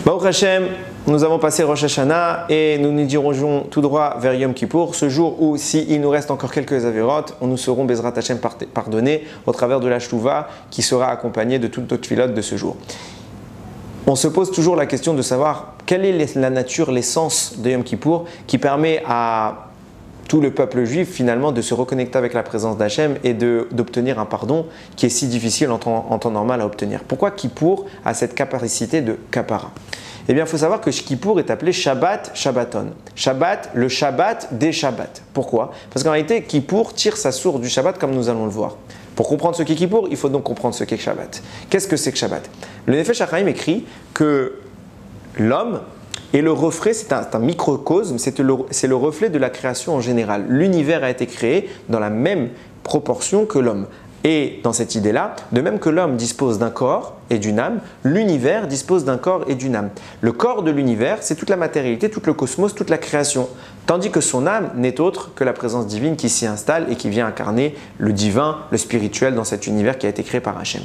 Baruch Hashem, nous avons passé Rosh Hashanah et nous nous dirigeons tout droit vers Yom Kippour, ce jour où, s'il nous reste encore quelques avérotes, nous serons Bezrat Hashem pardonnés au travers de la Shtuva qui sera accompagnée de toutes notre filote de ce jour. On se pose toujours la question de savoir quelle est la nature, l'essence de Yom Kippour qui permet à tout le peuple juif finalement de se reconnecter avec la présence d'Hachem et d'obtenir un pardon qui est si difficile en temps normal à obtenir. Pourquoi Kippour a cette capacité de kapara? Eh bien, il faut savoir que Kippour est appelé Shabbat, Shabbaton. Shabbat, le Shabbat des Shabbats. Pourquoi? Parce qu'en réalité, Kippour tire sa source du Shabbat comme nous allons le voir. Pour comprendre ce qu'est Kippour, il faut donc comprendre ce qu'est Shabbat. Qu'est-ce que c'est que Shabbat? Le Nefesh HaChaim écrit que l'homme et le reflet, c'est un microcosme, c'est le reflet de la création en général. L'univers a été créé dans la même proportion que l'homme. Et dans cette idée-là, de même que l'homme dispose d'un corps et d'une âme, l'univers dispose d'un corps et d'une âme. Le corps de l'univers, c'est toute la matérialité, tout le cosmos, toute la création. Tandis que son âme n'est autre que la présence divine qui s'y installe et qui vient incarner le divin, le spirituel dans cet univers qui a été créé par Hachem.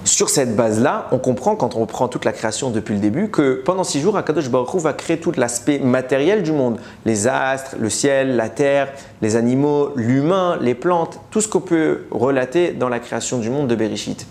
Sur cette base-là, on comprend quand on reprend toute la création depuis le début que pendant 6 jours, Akadosh Baruch Hu va créer tout l'aspect matériel du monde. Les astres, le ciel, la terre, les animaux, l'humain, les plantes, tout ce qu'on peut relater dans la création du monde de Bereshit.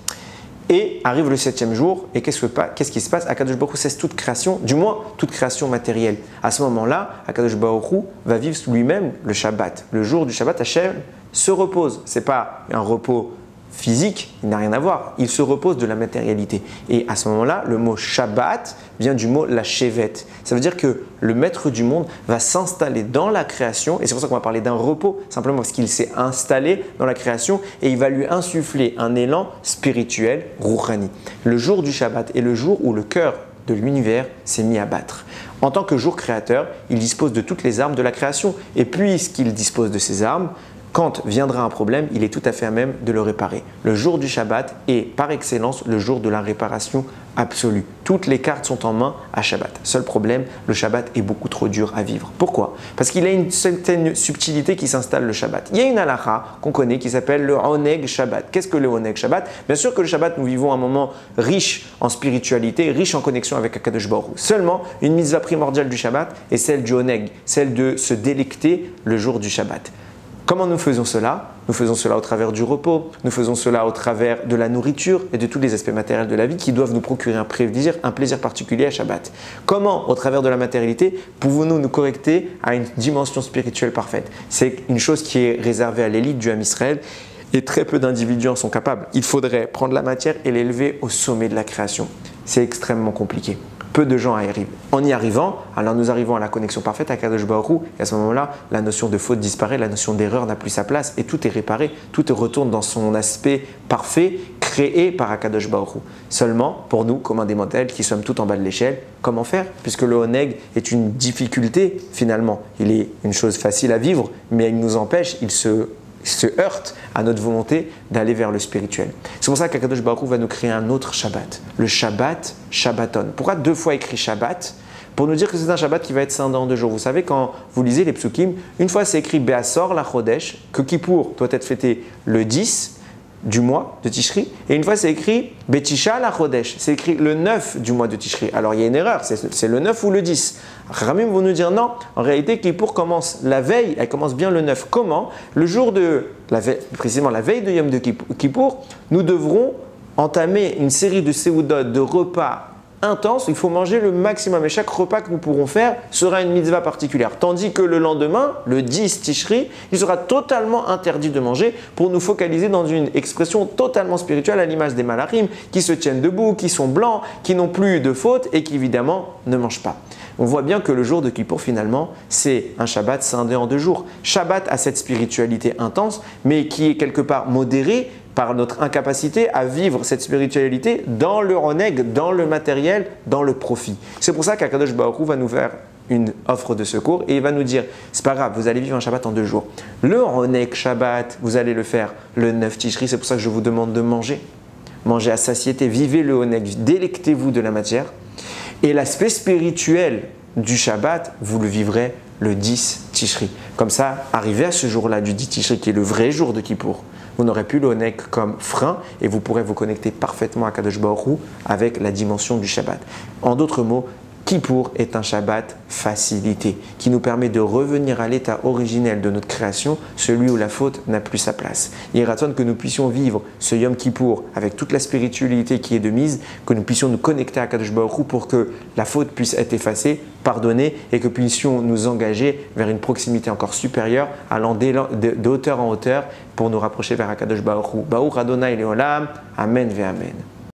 Et arrive le 7e jour, et qu'est-ce qui se passe? Akadosh Baruch Hu cesse toute création, du moins toute création matérielle. À ce moment-là, Akadosh Baruch Hu va vivre lui-même le Shabbat. Le jour du Shabbat, Hachem se repose. Ce n'est pas un repos physique, il n'a rien à voir, il se repose de la matérialité. Et à ce moment-là, le mot Shabbat vient du mot la Shevet. Ça veut dire que le maître du monde va s'installer dans la création, et c'est pour ça qu'on va parler d'un repos, simplement parce qu'il s'est installé dans la création et il va lui insuffler un élan spirituel, Rouhani. Le jour du Shabbat est le jour où le cœur de l'univers s'est mis à battre. En tant que jour créateur, il dispose de toutes les armes de la création, et puisqu'il dispose de ces armes, quand viendra un problème, il est tout à fait à même de le réparer. Le jour du Shabbat est par excellence le jour de la réparation absolue. Toutes les cartes sont en main à Shabbat. Seul problème, le Shabbat est beaucoup trop dur à vivre. Pourquoi? Parce qu'il y a une certaine subtilité qui s'installe le Shabbat. Il y a une halakha qu'on connaît qui s'appelle le Oneg Shabbat. Qu'est-ce que le Oneg Shabbat? Bien sûr que le Shabbat, nous vivons un moment riche en spiritualité, riche en connexion avec Akadosh Baruch Hu. Seulement, une mitzvah primordiale du Shabbat est celle du Oneg, celle de se délecter le jour du Shabbat. Comment nous faisons cela? Nous faisons cela au travers du repos, nous faisons cela au travers de la nourriture et de tous les aspects matériels de la vie qui doivent nous procurer un plaisir particulier à Shabbat. Comment, au travers de la matérialité, pouvons-nous nous correcter à une dimension spirituelle parfaite? C'est une chose qui est réservée à l'élite du Ham Israël et très peu d'individus en sont capables. Il faudrait prendre la matière et l'élever au sommet de la création. C'est extrêmement compliqué. Peu de gens y arrivent. En y arrivant, alors nous arrivons à la connexion parfaite à Kadosh Baruch Hu, et à ce moment-là, la notion de faute disparaît, la notion d'erreur n'a plus sa place, et tout est réparé, tout retourne dans son aspect parfait, créé par Akadosh Baruch Hu. Seulement, pour nous, comme des mortels qui sommes tout en bas de l'échelle, comment faire? Puisque le Oneg est une difficulté finalement. Il est une chose facile à vivre, mais il nous empêche, il se heurte à notre volonté d'aller vers le spirituel. C'est pour ça qu'Akadosh Baruch Hu va nous créer un autre Shabbat, le Shabbat, Shabbaton. Pourquoi 2 fois écrit Shabbat? Pour nous dire que c'est un Shabbat qui va être scindé en 2 jours. Vous savez, quand vous lisez les psukim, une fois c'est écrit Be'asor la Chodesh, que Kippour doit être fêté le 10 du mois de Tishri, et une fois c'est écrit Betisha la Chodesh, c'est écrit le 9 du mois de Tishri. Alors il y a une erreur, c'est le 9 ou le 10. Ramim vont nous dire non, en réalité Kippour commence la veille, elle commence bien le 9. Comment? Le jour de la veille, précisément la veille de Yom de Kippour, nous devrons entamer une série de séoudot, de repas intense, il faut manger le maximum et chaque repas que nous pourrons faire sera une mitzvah particulière. Tandis que le lendemain, le 10 Tishri, il sera totalement interdit de manger pour nous focaliser dans une expression totalement spirituelle à l'image des malachim qui se tiennent debout, qui sont blancs, qui n'ont plus de faute et qui évidemment ne mangent pas. On voit bien que le jour de Kippour finalement, c'est un Shabbat scindé en 2 jours. Shabbat a cette spiritualité intense mais qui est quelque part modérée par notre incapacité à vivre cette spiritualité dans le Oneg, dans le matériel, dans le profit. C'est pour ça qu'Akadosh Baruch Hu va nous faire une offre de secours et il va nous dire c'est pas grave, vous allez vivre un Shabbat en 2 jours. Le Oneg Shabbat, vous allez le faire le 9 Tishri, c'est pour ça que je vous demande de manger. Mangez à satiété, vivez le Oneg, délectez-vous de la matière. Et l'aspect spirituel du Shabbat, vous le vivrez le 10 Tishri. Comme ça, arrivé à ce jour-là du 10 Tishri, qui est le vrai jour de Kippour, vous n'aurez plus l'oneg comme frein et vous pourrez vous connecter parfaitement à Kadosh Baruch Hu avec la dimension du Shabbat. En d'autres mots, Kippour est un Shabbat facilité qui nous permet de revenir à l'état originel de notre création, celui où la faute n'a plus sa place. Il raconte que nous puissions vivre ce Yom Kippour avec toute la spiritualité qui est de mise, que nous puissions nous connecter à Kadosh Baruch Hu pour que la faute puisse être effacée, pardonnée et que puissions nous engager vers une proximité encore supérieure, allant de hauteur en hauteur pour nous rapprocher vers Kadosh Baruch Hu. Baruch Adonai Leolam. Amen ve Amen.